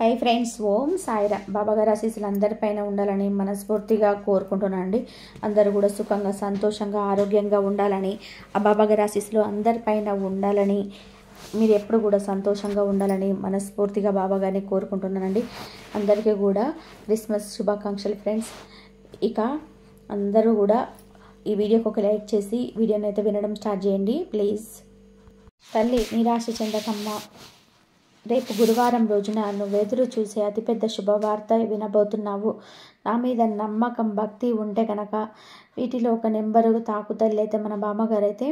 Hi friends, ఓం సాయిరా. బాబాగారి ఆశీస్సులు అందరిపైన ఉండాలని మనస్ఫూర్తిగా కోరుకుంటున్నానండి. అందరూ కూడా సుఖంగా, సంతోషంగా, ఆరోగ్యంగా ఉండాలని, ఆ బాబాగారి ఆశీస్సులు అందరిపైన ఉండాలని, మీరు ఎప్పుడు కూడా సంతోషంగా ఉండాలని మనస్ఫూర్తిగా బాబాగారిని కోరుకుంటున్నానండి. అందరికీ కూడా క్రిస్మస్ శుభాకాంక్షలు ఫ్రెండ్స్. ఇక అందరూ కూడా ఈ వీడియోకి ఒక లైక్ చేసి వీడియోని అయితే వినడం స్టార్ట్ చేయండి ప్లీజ్. తల్లి, నిరాశ చెందకమ్మ. రేపు గురువారం రోజున నువ్వెదురు చూసే అతిపెద్ద శుభవార్త వినబోతున్నావు. నా మీద నమ్మకం, భక్తి ఉంటే కనుక వీటిలో ఒక నెంబరు తాకుతల్లి అయితే మన బామ్మగారు అయితే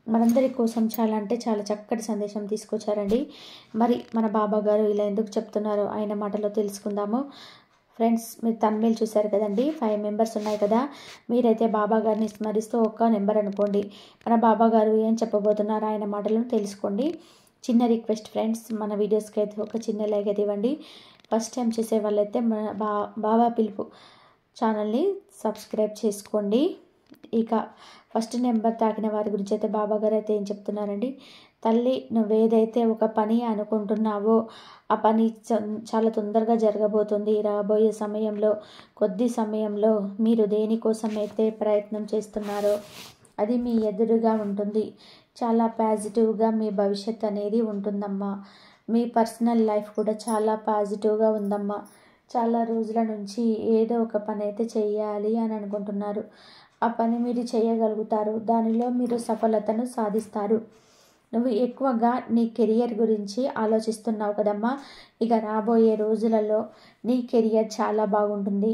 మనందరి కోసం చాలా అంటే చాలా చక్కటి సందేశం తీసుకొచ్చారండి. మరి మన బాబాగారు ఇలా ఎందుకు చెప్తున్నారో ఆయన మాటలో తెలుసుకుందాము. ఫ్రెండ్స్, మీరు తమిళ్ చూశారు కదండి, 5 మెంబర్స్ ఉన్నాయి కదా. మీరైతే బాబాగారిని స్మరిస్తూ ఒక్క నెంబర్ అనుకోండి. మన బాబాగారు ఏం చెప్పబోతున్నారో ఆయన మాటలను తెలుసుకోండి. చిన్న రిక్వెస్ట్ ఫ్రెండ్స్, మన వీడియోస్కి అయితే ఒక చిన్న లైక్ అయితే ఇవ్వండి. ఫస్ట్ టైం చేసే వాళ్ళైతే మన బాబా పిలుపు ఛానల్ని సబ్స్క్రైబ్ చేసుకోండి. ఇక ఫస్ట్ నెంబర్ తాకిన వారి గురించి అయితే బాబాగారు అయితే ఏం చెప్తున్నారండి. తల్లి, నువ్వేదైతే ఒక పని అనుకుంటున్నావో ఆ పని చాలా తొందరగా జరగబోతుంది. రాబోయే సమయంలో, కొద్ది సమయంలో మీరు దేనికోసం అయితే ప్రయత్నం చేస్తున్నారో అది మీ ఎదురుగా ఉంటుంది. చాలా పాజిటివ్గా మీ భవిష్యత్ అనేది ఉంటుందమ్మా. మీ పర్సనల్ లైఫ్ కూడా చాలా పాజిటివ్గా ఉందమ్మా. చాలా రోజుల నుంచి ఏదో ఒక పని అయితే చేయాలి అని అనుకుంటున్నారు. ఆ పని మీరు చేయగలుగుతారు. దానిలో మీరు సఫలతను సాధిస్తారు. నువ్వు ఎక్కువగా నీ కెరియర్ గురించి ఆలోచిస్తున్నావు కదమ్మా. ఇక రాబోయే రోజులలో నీ కెరియర్ చాలా బాగుంటుంది.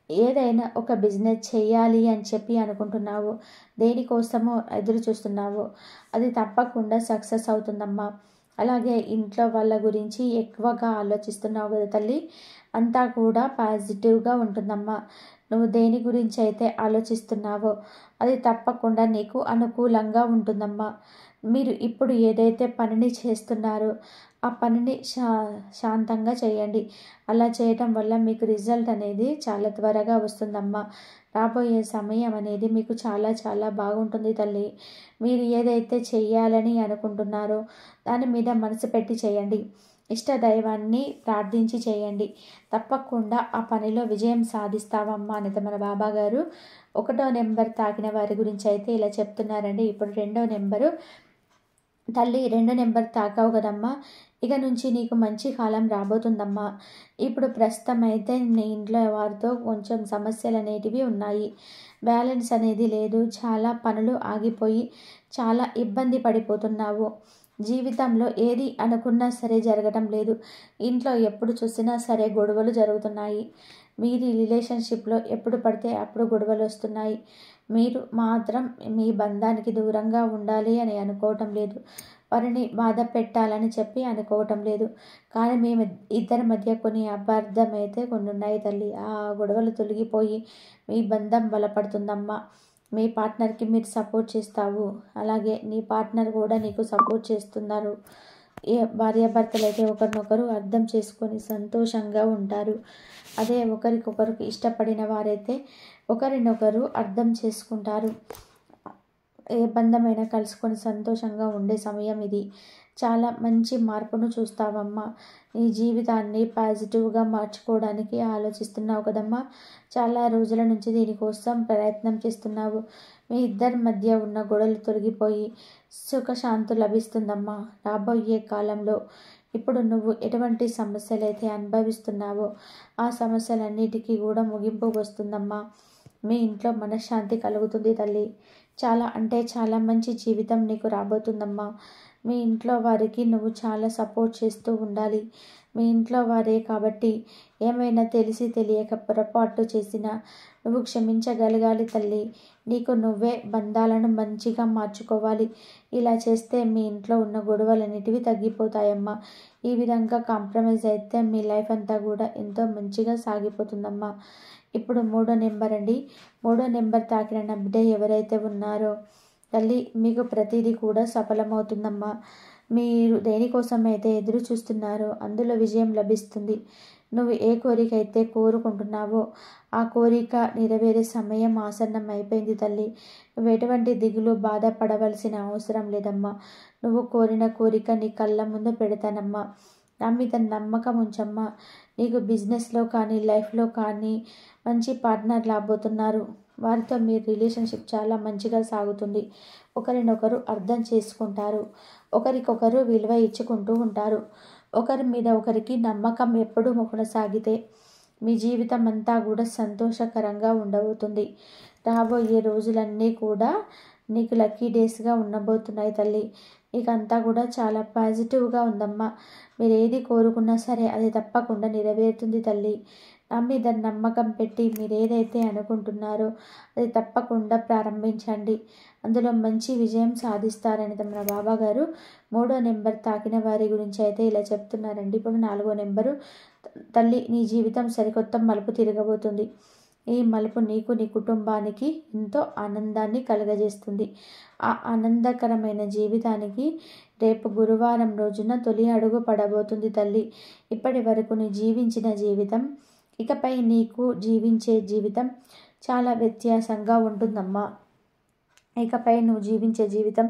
ఏదైనా ఒక బిజినెస్ చేయాలి అని చెప్పి అనుకుంటున్నావు, దేనికోసమో ఎదురు చూస్తున్నావు, అది తప్పకుండా సక్సెస్ అవుతుందమ్మా. అలాగే ఇంట్లో వాళ్ళ గురించి ఎక్కువగా ఆలోచిస్తున్నావు కదా తల్లి, అంతా కూడా పాజిటివ్గా ఉంటుందమ్మా. నువ్వు దేని గురించి అయితే ఆలోచిస్తున్నావో అది తప్పకుండా నీకు అనుకూలంగా ఉంటుందమ్మా. మీరు ఇప్పుడు ఏదైతే పనిని చేస్తున్నారో ఆ పనిని శాంతంగా చేయండి. అలా చేయటం వల్ల మీకు రిజల్ట్ అనేది చాలా త్వరగా వస్తుందమ్మా. రాబోయే సమయం అనేది మీకు చాలా చాలా బాగుంటుంది తల్లి. మీరు ఏదైతే చేయాలని అనుకుంటున్నారో దాని మీద మనసు పెట్టి చేయండి. ఇష్ట దైవాన్ని ప్రార్థించి చేయండి. తప్పకుండా ఆ పనిలో విజయం సాధిస్తావమ్మా అనేది మన బాబాగారు 1వ నెంబర్ తాకిన వారి గురించి అయితే ఇలా చెప్తున్నారండి. ఇప్పుడు 2వ నెంబరు. తల్లి, 2 నెంబర్ తాకావు కదమ్మా, ఇక నుంచి నీకు మంచి కాలం రాబోతుందమ్మా. ఇప్పుడు ప్రస్తుతం అయితే నీ ఇంట్లో వారితో కొంచెం సమస్యలు అనేటివి ఉన్నాయి. బ్యాలెన్స్ అనేది లేదు. చాలా పనులు ఆగిపోయి చాలా ఇబ్బంది పడిపోతున్నావు. జీవితంలో ఏది అనుకున్నా సరే జరగటం లేదు. ఇంట్లో ఎప్పుడు చూసినా సరే గొడవలు జరుగుతున్నాయి. మీరు రిలేషన్షిప్లో ఎప్పుడు పడితే అప్పుడు గొడవలు వస్తున్నాయి. మీరు మాత్రం మీ బంధానికి దూరంగా ఉండాలి అని అనుకోవటం లేదు. వారిని బాధ పెట్టాలని చెప్పి అనుకోవటం లేదు. కానీ మేము ఇద్దరి మధ్య కొన్ని అపార్థం అయితే కొన్ని ఉన్నాయి తల్లి. ఆ గొడవలు తొలగిపోయి మీ బంధం బలపడుతుందమ్మా. మీ పార్ట్నర్కి మీరు సపోర్ట్ చేస్తావు, అలాగే నీ పార్ట్నర్ కూడా నీకు సపోర్ట్ చేస్తున్నారు. భార్యాభర్తలు అయితే ఒకరినొకరు అర్థం చేసుకొని సంతోషంగా ఉంటారు. అదే ఒకరికొకరు ఇష్టపడిన వారైతే ఒకరినొకరు అర్థం చేసుకుంటారు. ఏ బంధమైనా కలుసుకొని సంతోషంగా ఉండే సమయం ఇది. చాలా మంచి మార్పును చూస్తావమ్మా. నీ జీవితాన్ని పాజిటివ్గా మార్చుకోవడానికి ఆలోచిస్తున్నావు కదమ్మా. చాలా రోజుల నుంచి దీనికోసం ప్రయత్నం చేస్తున్నావు. మీ ఇద్దరి మధ్య ఉన్న గొడవలు తొలగిపోయి సుఖశాంతి లభిస్తుందమ్మా. రాబోయే కాలంలో ఇప్పుడు నువ్వు ఎటువంటి సమస్యలైతే అనుభవిస్తున్నావో ఆ సమస్యలన్నిటికీ కూడా ముగింపు వస్తుందమ్మా. మీ ఇంట్లో మనశ్శాంతి కలుగుతుంది తల్లి. చాలా అంటే చాలా మంచి జీవితం నీకు రాబోతుందమ్మా. మీ ఇంట్లో వారికి నువ్వు చాలా సపోర్ట్ చేస్తూ ఉండాలి. మీ ఇంట్లో వారే కాబట్టి ఏమైనా తెలిసి తెలియక పొరపాటు చేసినా నువ్వు క్షమించగలగాలి తల్లి. నీకు నువ్వే బంధాలను మంచిగా మార్చుకోవాలి. ఇలా చేస్తే మీ ఇంట్లో ఉన్న గొడవలన్నిటివి తగ్గిపోతాయమ్మా. ఈ విధంగా కాంప్రమైజ్ అయితే మీ లైఫ్ అంతా కూడా ఎంతో మంచిగా సాగిపోతుందమ్మా. ఇప్పుడు 3వ నెంబర్ అండి. 3వ నెంబర్ తాకిన నా బిడ్డ ఎవరైతే ఉన్నారో తల్లి, మీకు ప్రతిదీ కూడా సఫలమవుతుందమ్మా. మీరు దేనికోసం అయితే ఎదురు చూస్తున్నారో అందులో విజయం లభిస్తుంది. నువ్వు ఏ కోరిక అయితే కోరుకుంటున్నావో ఆ కోరిక నెరవేరే సమయం ఆసన్నం అయిపోయింది తల్లి. నువ్వు ఎటువంటి దిగులు బాధపడవలసిన అవసరం లేదమ్మా. నువ్వు కోరిన కోరిక నీ కళ్ళ ముందు పెడతానమ్మా. నా మీద నమ్మకం ఉంచమ్మా. నీకు బిజినెస్లో కానీ లైఫ్లో కానీ మంచి పార్ట్నర్ రాబోతున్నారు. వారితో మీ రిలేషన్షిప్ చాలా మంచిగా సాగుతుంది. ఒకరినొకరు అర్థం చేసుకుంటారు. ఒకరికొకరు విలువ ఇచ్చుకుంటూ ఉంటారు. ఒకరి మీద ఒకరికి నమ్మకం ఎప్పుడూ కొనసాగితే మీ జీవితం అంతా కూడా సంతోషకరంగా ఉండబోతుంది. రాబోయే రోజులన్నీ కూడా నీకు లక్కీ డేస్గా ఉండబోతున్నాయి తల్లి. నీకంతా కూడా చాలా పాజిటివ్గా ఉందమ్మా. మీరు ఏది కోరుకున్నా సరే అది తప్పకుండా నెరవేరుతుంది తల్లి. నా మీద నమ్మకం పెట్టి మీరు ఏదైతే అనుకుంటున్నారో అది తప్పకుండా ప్రారంభించండి. అందులో మంచి విజయం సాధిస్తారని మన బాబాగారు 3వ నెంబర్ తాకిన వారి గురించి అయితే ఇలా చెప్తున్నారండి. ఇప్పుడు 4వ నెంబరు. తల్లి, నీ జీవితం సరికొత్త మలుపు తిరగబోతుంది. ఈ మలుపు నీకు నీ కుటుంబానికి ఎంతో ఆనందాన్ని కలుగజేస్తుంది. ఆ ఆనందకరమైన జీవితానికి రేపు గురువారం రోజున తొలి అడుగు పడబోతుంది తల్లి. ఇప్పటి వరకు నీ జీవించిన జీవితం ఇకపై నీకు జీవించే జీవితం చాలా వ్యత్యాసంగా ఉంటుందమ్మా. ఇకపై నువ్వు జీవించే జీవితం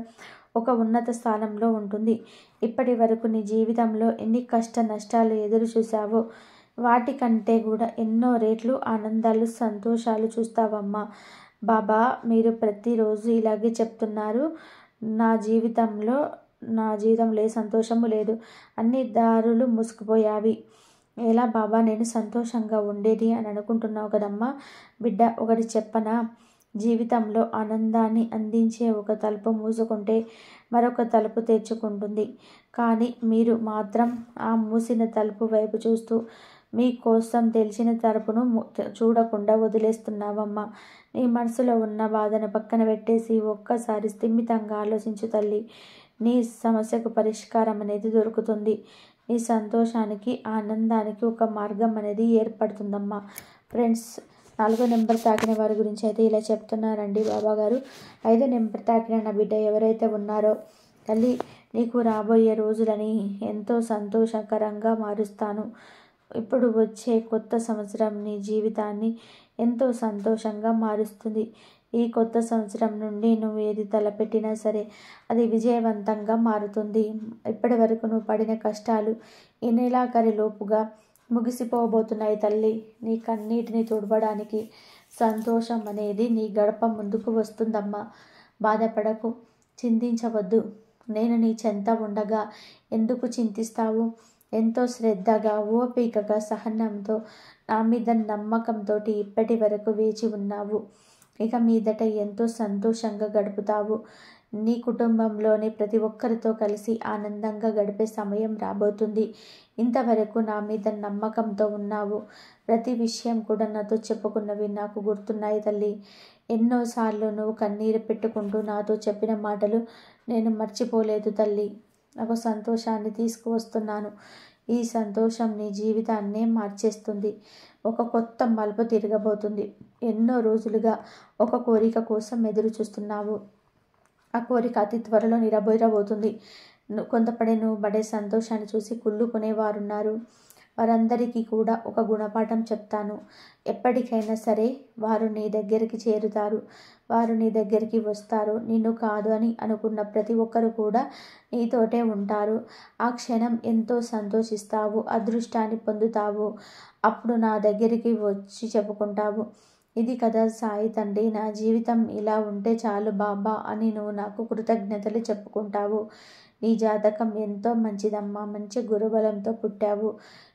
ఒక ఉన్నత స్థానంలో ఉంటుంది. ఇప్పటి వరకు నీ జీవితంలో ఎన్ని కష్ట నష్టాలు ఎదురు చూసావో వాటికంటే కూడా ఎన్నో రెట్లు ఆనందాలు సంతోషాలు చూస్తావమ్మా. బాబా మీరు ప్రతిరోజు ఇలాగే చెప్తున్నారు. నా జీవితంలో ఏ సంతోషము లేదు, అన్ని దారులు మూసుకుపోయావి. ఎలా బాబా నేను సంతోషంగా ఉండేది అని అనుకుంటున్నావు కదమ్మా. బిడ్డ, ఒకటి చెప్పనా, జీవితంలో ఆనందాన్ని అందించే ఒక తలుపు మూసుకుంటే మరొక తలుపు తెరుచుకుంటుంది. కానీ మీరు మాత్రం ఆ మూసిన తలుపు వైపు చూస్తూ మీకోసం తెలిసిన తలుపును చూడకుండా వదిలేస్తున్నావమ్మా. నీ మనసులో ఉన్న బాధను పక్కన పెట్టేసి ఒక్కసారి స్థిమితంగా ఆలోచించు తల్లి. నీ సమస్యకు పరిష్కారం అనేది దొరుకుతుంది. నీ సంతోషానికి ఆనందానికి ఒక మార్గం అనేది ఏర్పడుతుందమ్మా. ఫ్రెండ్స్, 4వ నెంబర్ తాకిన వారి గురించి అయితే ఇలా చెప్తున్నారండి బాబాగారు. 5వ నెంబర్ తాకిన నా బిడ్డ ఎవరైతే ఉన్నారో తల్లి, నీకు రాబోయే రోజులని ఎంతో సంతోషకరంగా మారుస్తాను. ఇప్పుడు వచ్చే కొత్త సంవత్సరం నీ జీవితాన్ని ఎంతో సంతోషంగా మారుస్తుంది. ఈ కొత్త సంవత్సరం నుండి నువ్వు ఏది తలపెట్టినా సరే అది విజయవంతంగా మారుతుంది. ఇప్పటి వరకు నువ్వు పడిన కష్టాలు ఈ నెలాఖరిలోపుగా ముగిసిపోబోతున్నాయి తల్లి. నీ కన్నీటిని తుడవడానికి సంతోషం అనేది నీ గడప ముందుకు వస్తుందమ్మా. బాధపడకు, చింతించవద్దు. నేను నీ చెంత ఉండగా ఎందుకు చింతిస్తావు? ఎంతో శ్రద్ధగా, ఓపికగా, సహనంతో, నా మీద నమ్మకంతో ఇప్పటి వరకు వేచి ఉన్నావు. ఇక మీదట ఎంతో సంతోషంగా గడుపుతావు. నీ కుటుంబంలోని ప్రతి ఒక్కరితో కలిసి ఆనందంగా గడిపే సమయం రాబోతుంది. ఇంతవరకు నా మీద నమ్మకంతో ఉన్నావు. ప్రతి విషయం కూడా నాతో చెప్పుకున్నవి నాకు గుర్తున్నాయి తల్లి. ఎన్నోసార్లు నువ్వు కన్నీరు పెట్టుకుంటూ నాతో చెప్పిన మాటలు నేను మర్చిపోలేదు తల్లి. నాకు సంతోషాన్ని తీసుకువస్తున్నాను. ఈ సంతోషం నీ జీవితాన్నే మార్చేస్తుంది. ఒక కొత్త మలుపు తిరగబోతుంది. ఎన్నో రోజులుగా ఒక కోరిక కోసం ఎదురు చూస్తున్నావు. ఆ కోరిక అతి త్వరలో నెరవేరబోతుంది. నువ్వు పడే సంతోషాన్ని చూసి కుళ్ళుకునేవారున్నారు. వారందరికీ కూడా ఒక గుణపాఠం చెప్తాను. ఎప్పటికైనా సరే వారు నీ దగ్గరికి చేరుతారు. వారు నీ దగ్గరికి వస్తారు. నిన్ను కాదు అని అనుకున్న ప్రతి ఒక్కరు కూడా నీతోటే ఉంటారు. ఆ క్షణం ఎంతో సంతోషిస్తావు, అదృష్టాన్ని పొందుతావు. అప్పుడు నా దగ్గరికి వచ్చి చెప్పుకుంటావు, ఇది కదా సాయి తండ్రి, నా జీవితం ఇలా ఉంటే చాలు బాబా అని నువ్వు నాకు కృతజ్ఞతలు చెప్పుకుంటావు. నీ జాతకం ఎంతో మంచిదమ్మా. మంచి గురుబలంతో పుట్టావు.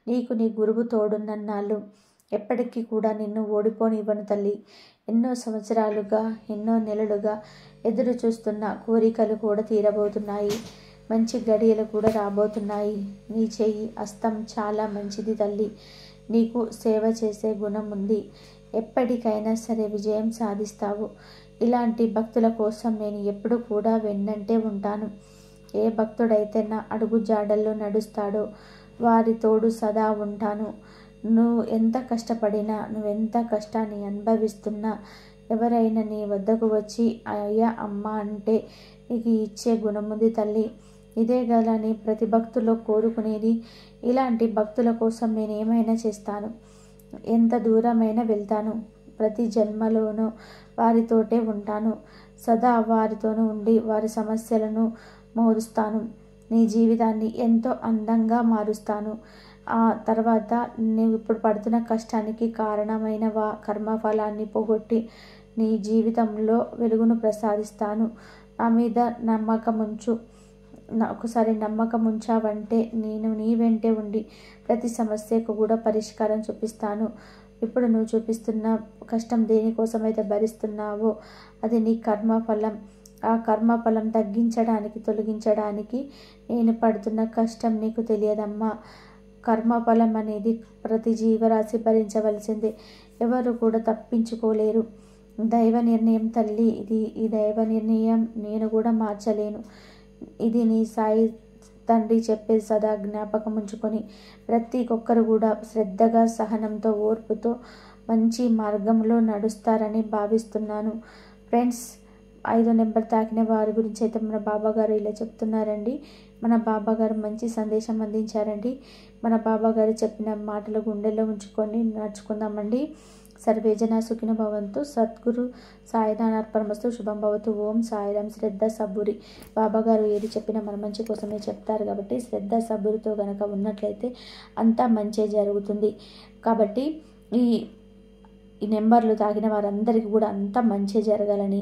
నీకు నీ గురువు తోడున్నన్నాళ్ళు ఎప్పటికీ కూడా నిన్ను ఓడిపోనివ్వను తల్లి. ఎన్నో సంవత్సరాలుగా, ఎన్నో నెలలుగా ఎదురు చూస్తున్న కోరికలు కూడా తీరబోతున్నాయి. మంచి గడియలు కూడా రాబోతున్నాయి. నీ చెయ్యి హస్తం చాలా మంచిది తల్లి. నీకు సేవ చేసే గుణం ఉంది. ఎప్పటికైనా సరే విజయం సాధిస్తావు. ఇలాంటి భక్తుల కోసం నేను ఎప్పుడు కూడా వెన్నంటే ఉంటాను. ఏ భక్తుడైతే నా అడుగు జాడల్లో నడుస్తాడో వారి తోడు సదా ఉంటాను. నువ్వు ఎంత కష్టపడినా, నువ్వెంత కష్టాన్ని అనుభవిస్తున్నా, ఎవరైనా నీ వద్దకు వచ్చి అయ్యా అమ్మ అంటే నీకు ఇచ్చే గుణముంది తల్లి. ఇదే గల నీ ప్రతి భక్తులో కోరుకునేది. ఇలాంటి భక్తుల కోసం నేను ఏమైనా చేస్తాను, ఎంత దూరమైనా వెళ్తాను. ప్రతి జన్మలోనూ వారితోటే ఉంటాను. సదా వారితోనూ ఉండి వారి సమస్యలను మోరుస్తాను. నీ జీవితాన్ని ఎంతో అందంగా మారుస్తాను. ఆ తర్వాత నువ్వు ఇప్పుడు పడుతున్న కష్టానికి కారణమైన కర్మఫలాన్ని పోగొట్టి నీ జీవితంలో వెలుగును ప్రసాదిస్తాను. నా మీద నమ్మకం ఉంచు. ఒకసారి నమ్మకం ఉంచావంటే నేను నీ వెంటే ఉండి ప్రతి సమస్యకు కూడా పరిష్కారం చూపిస్తాను. ఇప్పుడు నువ్వు చూపిస్తున్న కష్టం దేనికోసమైతే భరిస్తున్నావో అది నీ కర్మఫలం. ఆ కర్మఫలం తొలగించడానికి నేను పడుతున్న కష్టం నీకు తెలియదమ్మా. కర్మఫలం అనేది ప్రతి జీవరాశి భరించవలసిందే. ఎవరు కూడా తప్పించుకోలేరు. దైవ నిర్ణయం తల్లి. ఈ దైవ నిర్ణయం నేను కూడా మార్చలేను. ఇది నీ సాయి తండ్రి చెప్పేది సదా జ్ఞాపకం ఉంచుకొని ప్రతి ఒక్కరు కూడా శ్రద్ధగా, సహనంతో, ఓర్పుతో మంచి మార్గంలో నడుస్తారని భావిస్తున్నాను. ఫ్రెండ్స్, 5వ నెంబర్ తాకిన వారి గురించి అయితే మన బాబాగారు ఇలా చెప్తున్నారండి. మన బాబాగారు మంచి సందేశం అందించారండి. మన బాబాగారు చెప్పిన మాటలు గుండెల్లో ఉంచుకొని నడుచుకుందామండి. సర్వే జన సుఖినో భవంతు. సద్గురు సాయినాథార్పణమస్తు. శుభం భవతు. ఓం సాయిరాం. శ్రద్ధ సబూరి. బాబాగారు ఏది చెప్పినా మన మంచి కోసమే చెప్తారు కాబట్టి శ్రద్ధ సబూరితో కనుక ఉన్నట్లయితే అంతా మంచి జరుగుతుంది. కాబట్టి ఈ నెంబర్లు తాగిన వారందరికీ కూడా అంతా మంచి జరగాలని,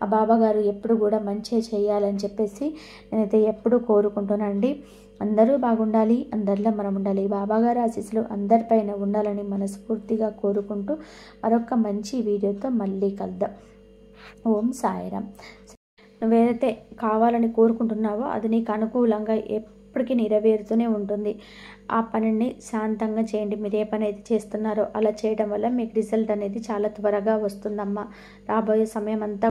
ఆ బాబాగారు ఎప్పుడు కూడా మంచి చేయాలని చెప్పేసి నేనైతే ఎప్పుడు కోరుకుంటున్నానండి. అందరూ బాగుండాలి, అందరిలో మనం ఉండాలి. బాబాగారు ఆశీస్సులు అందరిపైన ఉండాలని మనస్ఫూర్తిగా కోరుకుంటూ మరొక మంచి వీడియోతో మళ్ళీ కలుద్దాం. ఓం సాయిరాం. నువ్వేదైతే కావాలని కోరుకుంటున్నావో అది నీకు అనుకూలంగా ఎప్పటికీ నెరవేరుతూనే ఉంటుంది. ఆ పనిని శాంతంగా చేయండి. మీరు ఏ పని అయితే చేస్తున్నారో అలా చేయడం వల్ల మీకు రిజల్ట్ అనేది చాలా త్వరగా వస్తుందమ్మా. రాబోయే సమయం అంతా